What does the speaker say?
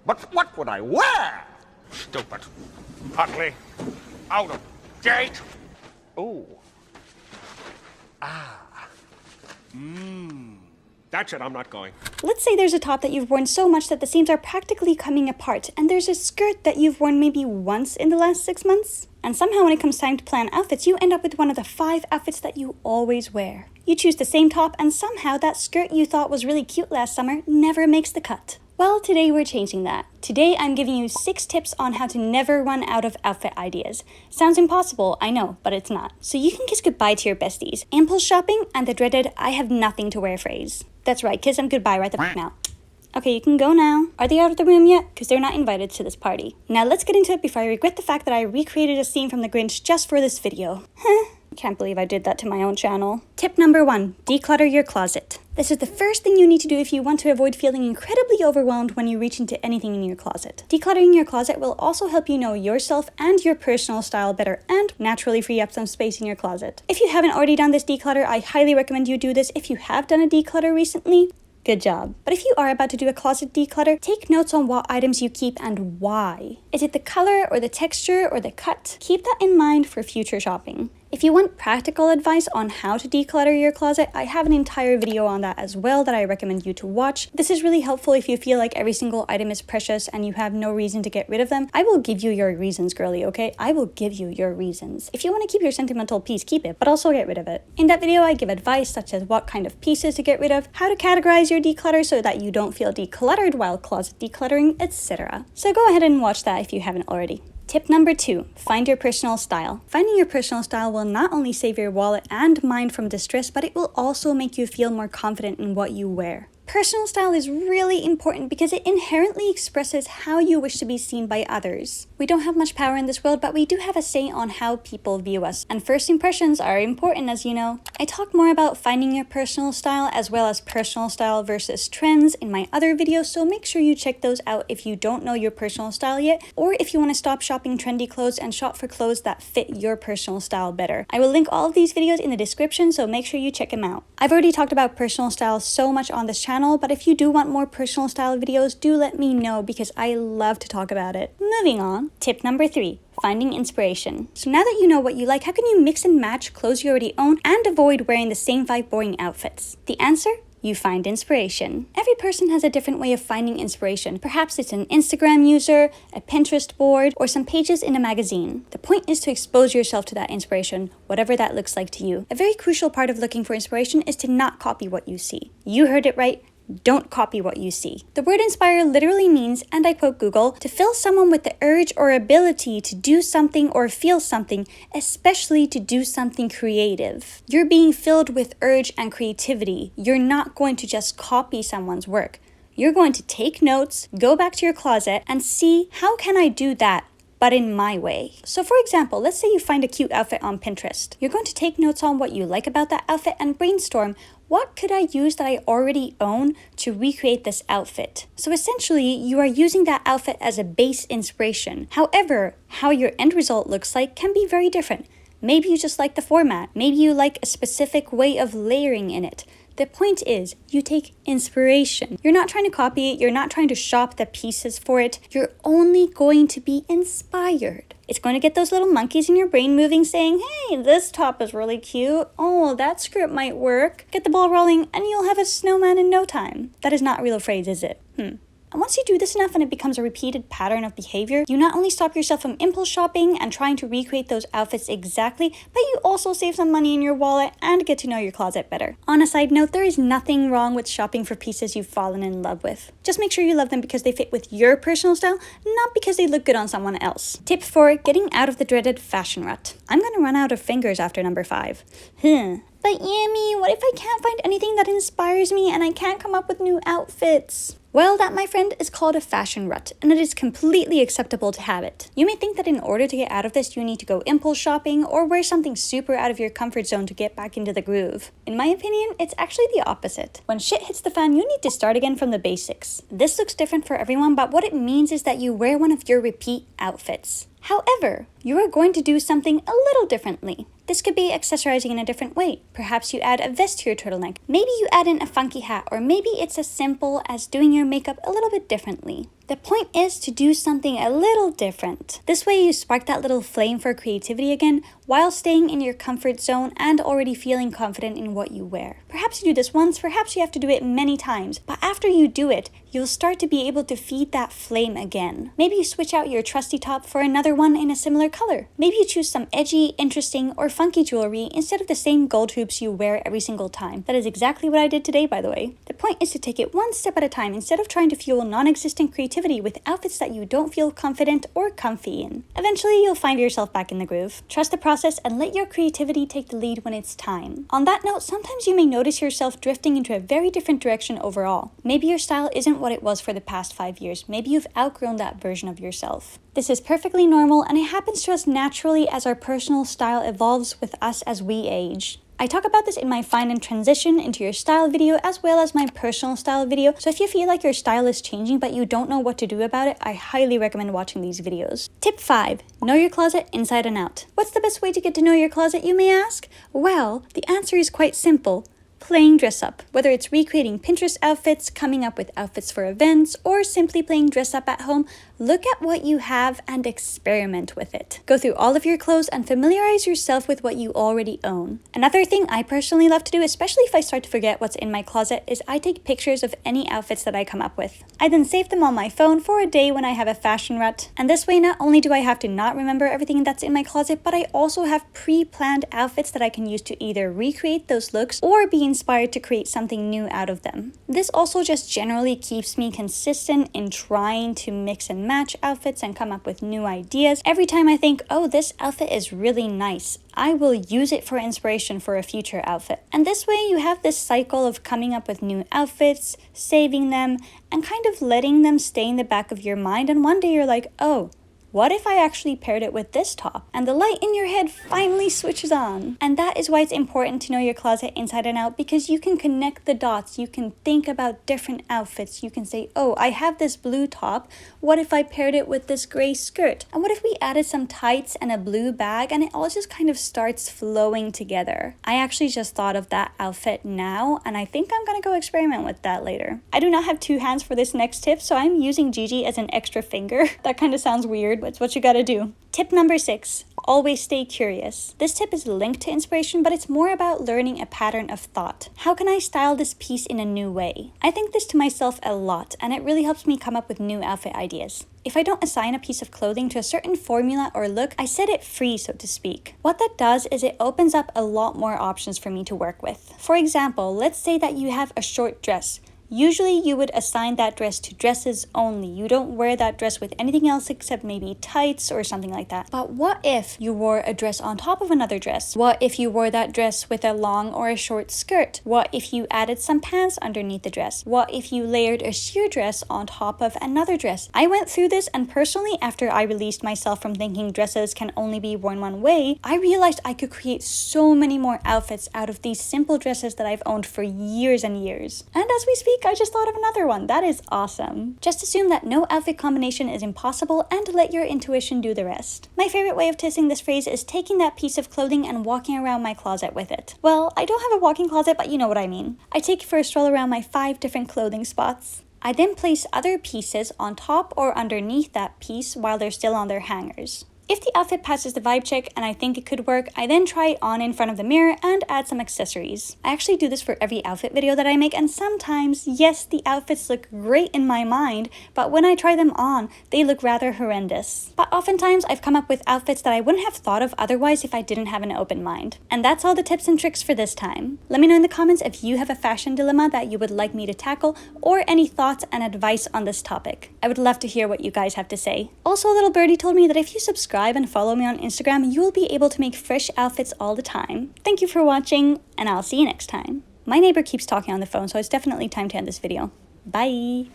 But what would I wear? Stupid. Ugly. Out of date. Ooh. That's it, I'm not going. Let's say there's a top that you've worn so much that the seams are practically coming apart, and there's a skirt that you've worn maybe once in the last 6 months. And somehow when it comes time to plan outfits, you end up with one of the 5 outfits that you always wear. You choose the same top, and somehow that skirt you thought was really cute last summer never makes the cut. Well, today we're changing that. Today I'm giving you 6 tips on how to never run out of outfit ideas. Sounds impossible, I know, but it's not. So you can kiss goodbye to your besties, impulse shopping, and the dreaded I have nothing to wear phrase. That's right, kiss them goodbye right the f now. Okay, you can go now. Are they out of the room yet? Because they're not invited to this party. Now let's get into it before I regret the fact that I recreated a scene from The Grinch just for this video. Can't believe I did that to my own channel. Tip number 1, declutter your closet. This is the first thing you need to do if you want to avoid feeling incredibly overwhelmed when you reach into anything in your closet. Decluttering your closet will also help you know yourself and your personal style better and naturally free up some space in your closet. If you haven't already done this declutter, I highly recommend you do this. If you have done a declutter recently, good job. But if you are about to do a closet declutter, take notes on what items you keep and why. Is it the color or the texture or the cut? Keep that in mind for future shopping. If you want practical advice on how to declutter your closet, I have an entire video on that as well that I recommend you to watch. This is really helpful if you feel like every single item is precious and you have no reason to get rid of them. I will give you your reasons, girly, okay? I will give you your reasons. If you want to keep your sentimental piece, keep it, but also get rid of it. In that video, I give advice such as what kind of pieces to get rid of, how to categorize your declutter so that you don't feel decluttered while closet decluttering, etc. So go ahead and watch that if you haven't already. Tip number 2, find your personal style. Finding your personal style will not only save your wallet and mind from distress, but it will also make you feel more confident in what you wear. Personal style is really important because it inherently expresses how you wish to be seen by others. We don't have much power in this world, but we do have a say on how people view us. And first impressions are important, as you know. I talk more about finding your personal style as well as personal style versus trends in my other videos, so make sure you check those out if you don't know your personal style yet, or if you want to stop shopping trendy clothes and shop for clothes that fit your personal style better. I will link all of these videos in the description, so make sure you check them out. I've already talked about personal style so much on this channel, but if you do want more personal style videos, do let me know because I love to talk about it. Moving on. Tip number 3, finding inspiration. So now that you know what you like, how can you mix and match clothes you already own and avoid wearing the same 5 boring outfits? The answer? You find inspiration. Every person has a different way of finding inspiration. Perhaps it's an Instagram user, a Pinterest board, or some pages in a magazine. The point is to expose yourself to that inspiration, whatever that looks like to you. A very crucial part of looking for inspiration is to not copy what you see. You heard it right. Don't copy what you see. The word inspire literally means, and I quote Google, to fill someone with the urge or ability to do something or feel something, especially to do something creative. You're being filled with urge and creativity. You're not going to just copy someone's work. You're going to take notes, go back to your closet, and see how can I do that, but in my way. So for example, let's say you find a cute outfit on Pinterest. You're going to take notes on what you like about that outfit and brainstorm, what could I use that I already own to recreate this outfit? So essentially, you are using that outfit as a base inspiration. However, how your end result looks like can be very different. Maybe you just like the format. Maybe you like a specific way of layering in it. The point is, you take inspiration. You're not trying to copy it. You're not trying to shop the pieces for it. You're only going to be inspired. It's going to get those little monkeys in your brain moving saying, hey, this top is really cute. Oh, that skirt might work. Get the ball rolling and you'll have a snowman in no time. That is not a real phrase, is it? And once you do this enough and it becomes a repeated pattern of behavior, you not only stop yourself from impulse shopping and trying to recreate those outfits exactly, but you also save some money in your wallet and get to know your closet better. On a side note, there is nothing wrong with shopping for pieces you've fallen in love with. Just make sure you love them because they fit with your personal style, not because they look good on someone else. Tip 4, getting out of the dreaded fashion rut. I'm gonna run out of fingers after number 5. But Jemi, what if I can't find anything that inspires me and I can't come up with new outfits? Well, that, my friend, is called a fashion rut, and it is completely acceptable to have it. You may think that in order to get out of this, you need to go impulse shopping or wear something super out of your comfort zone to get back into the groove. In my opinion, it's actually the opposite. When shit hits the fan, you need to start again from the basics. This looks different for everyone, but what it means is that you wear one of your repeat outfits. However, you are going to do something a little differently. This could be accessorizing in a different way. Perhaps you add a vest to your turtleneck. Maybe you add in a funky hat, or maybe it's as simple as doing your makeup a little bit differently. The point is to do something a little different. This way you spark that little flame for creativity again while staying in your comfort zone and already feeling confident in what you wear. Perhaps you do this once, perhaps you have to do it many times, but after you do it, you'll start to be able to feed that flame again. Maybe you switch out your trusty top for another one in a similar color. Maybe you choose some edgy, interesting, or funky jewelry instead of the same gold hoops you wear every single time. That is exactly what I did today, by the way. The point is to take it one step at a time instead of trying to fuel non-existent creativity with outfits that you don't feel confident or comfy in. Eventually, you'll find yourself back in the groove. Trust the process and let your creativity take the lead when it's time. On that note, sometimes you may notice yourself drifting into a very different direction overall. Maybe your style isn't what it was for the past 5 years. Maybe you've outgrown that version of yourself. This is perfectly normal, and it happens to us naturally as our personal style evolves with us as we age. I talk about this in my Find and Transition into your style video as well as my personal style video, so if you feel like your style is changing but you don't know what to do about it, I highly recommend watching these videos. Tip 5. Know your closet inside and out. What's the best way to get to know your closet, you may ask? Well, the answer is quite simple. Playing dress up. Whether it's recreating Pinterest outfits, coming up with outfits for events, or simply playing dress up at home, look at what you have and experiment with it. Go through all of your clothes and familiarize yourself with what you already own. Another thing I personally love to do, especially if I start to forget what's in my closet, is I take pictures of any outfits that I come up with. I then save them on my phone for a day when I have a fashion rut. And this way, not only do I have to not remember everything that's in my closet, but I also have pre-planned outfits that I can use to either recreate those looks or be inspired to create something new out of them. This also just generally keeps me consistent in trying to mix and match outfits and come up with new ideas. Every time I think, oh, this outfit is really nice, I will use it for inspiration for a future outfit. And this way you have this cycle of coming up with new outfits, saving them, and kind of letting them stay in the back of your mind. And one day you're like, oh, what if I actually paired it with this top? And the light in your head finally switches on. And that is why it's important to know your closet inside and out, because you can connect the dots. You can think about different outfits. You can say, oh, I have this blue top. What if I paired it with this gray skirt? And what if we added some tights and a blue bag, and it all just kind of starts flowing together? I actually just thought of that outfit now, and I think I'm gonna go experiment with that later. I do not have 2 hands for this next tip, so I'm using Gigi as an extra finger. That kind of sounds weird, but it's what you gotta do. Tip number 6, always stay curious. This tip is linked to inspiration, but it's more about learning a pattern of thought. How can I style this piece in a new way? I think this to myself a lot, and it really helps me come up with new outfit ideas. If I don't assign a piece of clothing to a certain formula or look, I set it free, so to speak. What that does is it opens up a lot more options for me to work with. For example, let's say that you have a short dress. Usually you would assign that dress to dresses only. You don't wear that dress with anything else except maybe tights or something like that. But what if you wore a dress on top of another dress? What if you wore that dress with a long or a short skirt? What if you added some pants underneath the dress? What if you layered a sheer dress on top of another dress? I went through this, and personally, after I released myself from thinking dresses can only be worn one way, I realized I could create so many more outfits out of these simple dresses that I've owned for years and years. And as we speak, I just thought of another one. That is awesome. Just assume that no outfit combination is impossible and let your intuition do the rest. My favorite way of testing this phrase is taking that piece of clothing and walking around my closet with it. Well, I don't have a walking closet, but you know what I mean. I take it for a stroll around my 5 different clothing spots. I then place other pieces on top or underneath that piece while they're still on their hangers. If the outfit passes the vibe check and I think it could work, I then try it on in front of the mirror and add some accessories. I actually do this for every outfit video that I make, and sometimes, yes, the outfits look great in my mind, but when I try them on, they look rather horrendous. But oftentimes, I've come up with outfits that I wouldn't have thought of otherwise if I didn't have an open mind. And that's all the tips and tricks for this time. Let me know in the comments if you have a fashion dilemma that you would like me to tackle, or any thoughts and advice on this topic. I would love to hear what you guys have to say. Also, a little birdie told me that if you subscribe and follow me on Instagram, you will be able to make fresh outfits all the time. Thank you for watching, and I'll see you next time. My neighbor keeps talking on the phone, so it's definitely time to end this video. Bye!